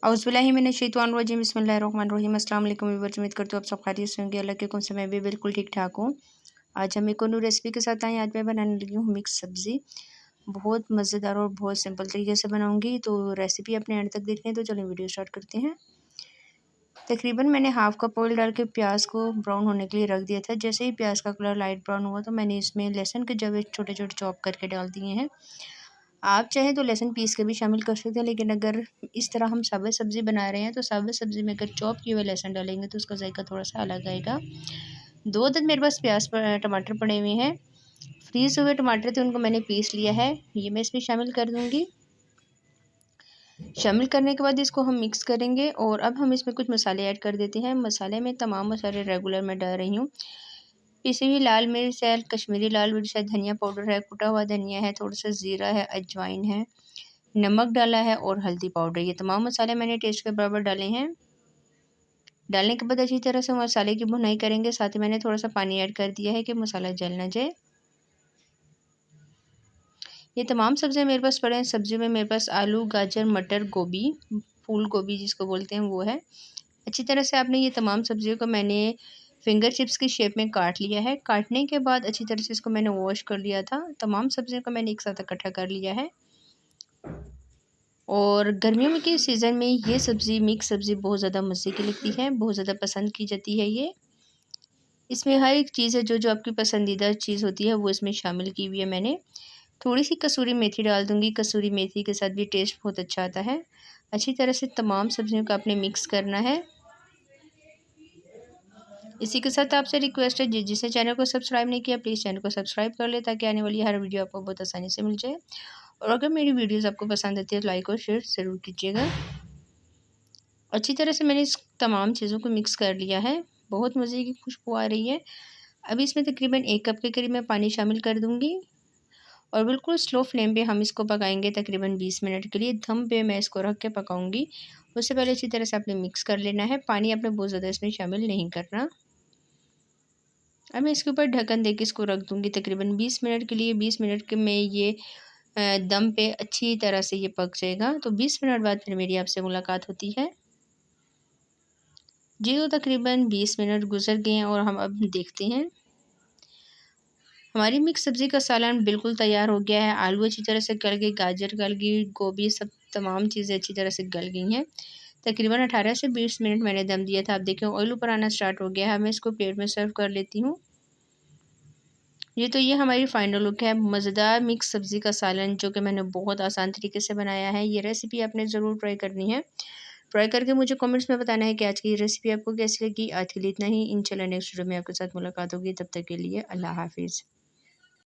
औज़ुबिल्लाहिमिनश्शैतानिर्रजीम बिस्मिल्लाहिर्रहमानिर्रहीम। अस्सलाम वालेकुम व्यूअर्स, उम्मीद करती हूँ आप सब खैरियत से होंगे। अल्लाह के हुक्म से मैं भी बिल्कुल ठीक ठाक हूँ। आज हम एक और न्यू रेसिपी के साथ आए। आज मैं बनाने लगी हूँ मिक्स सब्ज़ी। बहुत मज़ेदार और बहुत सिंपल तरीके से बनाऊँगी, तो रेसिपी अपने एंड तक देखनी है। तो चलिए वीडियो स्टार्ट करते हैं। तकरीबन मैंने हाफ़ कप ऑयल डाल के प्याज को ब्राउन होने के लिए रख दिया था। जैसे ही प्याज का कलर लाइट ब्राउन हुआ तो मैंने इसमें लहसुन के जवे छोटे छोटे चॉप करके डाल दिए हैं। आप चाहें तो लहसुन पीस के भी शामिल कर सकते हैं, लेकिन अगर इस तरह हम साबुत सब्ज़ी बना रहे हैं तो साबुत सब्ज़ी में अगर चॉप किए हुए लहसुन डालेंगे तो उसका जायका थोड़ा सा अलग आएगा। 2 दिन मेरे पास टमाटर पड़े हुए हैं, फ्रीज़ हुए टमाटर थे, उनको मैंने पीस लिया है। ये मैं इसमें शामिल कर दूँगी। शामिल करने के बाद इसको हम मिक्स करेंगे और अब हम इसमें कुछ मसाले ऐड कर देते हैं। मसाले में तमाम मसाले रेगुलर मैं डाल रही हूँ। पिसी हुई लाल मिर्च है, कश्मीरी लाल मिर्च है, धनिया पाउडर है, कुटा हुआ धनिया है, थोड़ा सा ज़ीरा है, अजवाइन है, नमक डाला है और हल्दी पाउडर। ये तमाम मसाले मैंने टेस्ट के बराबर डाले हैं। डालने के बाद अच्छी तरह से मसाले की भुनाई करेंगे। साथ ही मैंने थोड़ा सा पानी ऐड कर दिया है कि मसाला जल ना जाए। ये तमाम सब्जियां मेरे पास पड़े हैं। सब्जी में मेरे पास आलू, गाजर, मटर, गोभी, फूल गोभी जिसको बोलते हैं वो है। अच्छी तरह से आपने ये तमाम सब्जियों को मैंने फिंगर चिप्स की शेप में काट लिया है। काटने के बाद अच्छी तरह से इसको मैंने वॉश कर लिया था। तमाम सब्जियों को मैंने एक साथ इकट्ठा कर लिया है। और गर्मियों के सीज़न में ये सब्ज़ी मिक्स सब्ज़ी बहुत ज़्यादा मज़े की लगती है, बहुत ज़्यादा पसंद की जाती है ये। इसमें हर एक चीज़ है जो आपकी पसंदीदा चीज़ होती है वो इसमें शामिल की हुई है मैंने। थोड़ी सी कसूरी मेथी डाल दूँगी। कसूरी मेथी के साथ भी टेस्ट बहुत अच्छा आता है। अच्छी तरह से तमाम सब्जियों को आपने मिक्स करना है। इसी के साथ आपसे रिक्वेस्ट है, जिसने चैनल को सब्सक्राइब नहीं किया प्लीज़ चैनल को सब्सक्राइब कर ले, ताकि आने वाली हर वीडियो आपको बहुत आसानी से मिल जाए। और अगर मेरी वीडियोज़ आपको पसंद आती है तो लाइक और शेयर ज़रूर कीजिएगा। अच्छी तरह से मैंने इस तमाम चीज़ों को मिक्स कर लिया है। बहुत मज़े की खुशबू आ रही है। अभी इसमें तकरीबन 1 कप के करीब मैं पानी शामिल कर दूँगी और बिल्कुल स्लो फ्लेम पे हम इसको पकाएंगे तकरीबन 20 मिनट के लिए। दम पे मैं इसको रख के पकाऊंगी। उससे पहले अच्छी तरह से आपने मिक्स कर लेना है। पानी आपने बहुत ज़्यादा इसमें शामिल नहीं करना। अब मैं इसके ऊपर ढक्कन दे के इसको रख दूँगी तकरीबन 20 मिनट के लिए। 20 मिनट के में ये दम पे अच्छी तरह से ये पक जाएगा। तो 20 मिनट बाद फिर मेरी आपसे मुलाकात होती है। जी तो तकरीबन 20 मिनट गुजर गए हैं और हम अब देखते हैं। हमारी मिक्स सब्ज़ी का सालन बिल्कुल तैयार हो गया है। आलू अच्छी तरह से गल गई, गाजर गल गई, गोभी सब तमाम चीज़ें अच्छी तरह से गल गई हैं। तकरीबन 18 से 20 मिनट मैंने दम दिया था। आप देखें ऑयल ऊपर आना स्टार्ट हो गया है। मैं इसको प्लेट में सर्व कर लेती हूँ। ये हमारी फाइनल लुक है। मज़ेदार मिक्स सब्ज़ी का सालन जो कि मैंने बहुत आसान तरीके से बनाया है। ये रेसिपी आपने ज़रूर ट्राई करनी है। ट्राई करके मुझे कमेंट्स में बताना है कि आज की ये रेसिपी आपको कैसी लगी। आज के लिए इतना ही। इंशाल्लाह नेक्स्ट वीडियो में आपके साथ मुलाकात होगी। तब तक के लिए अल्लाह हाफ़िज़।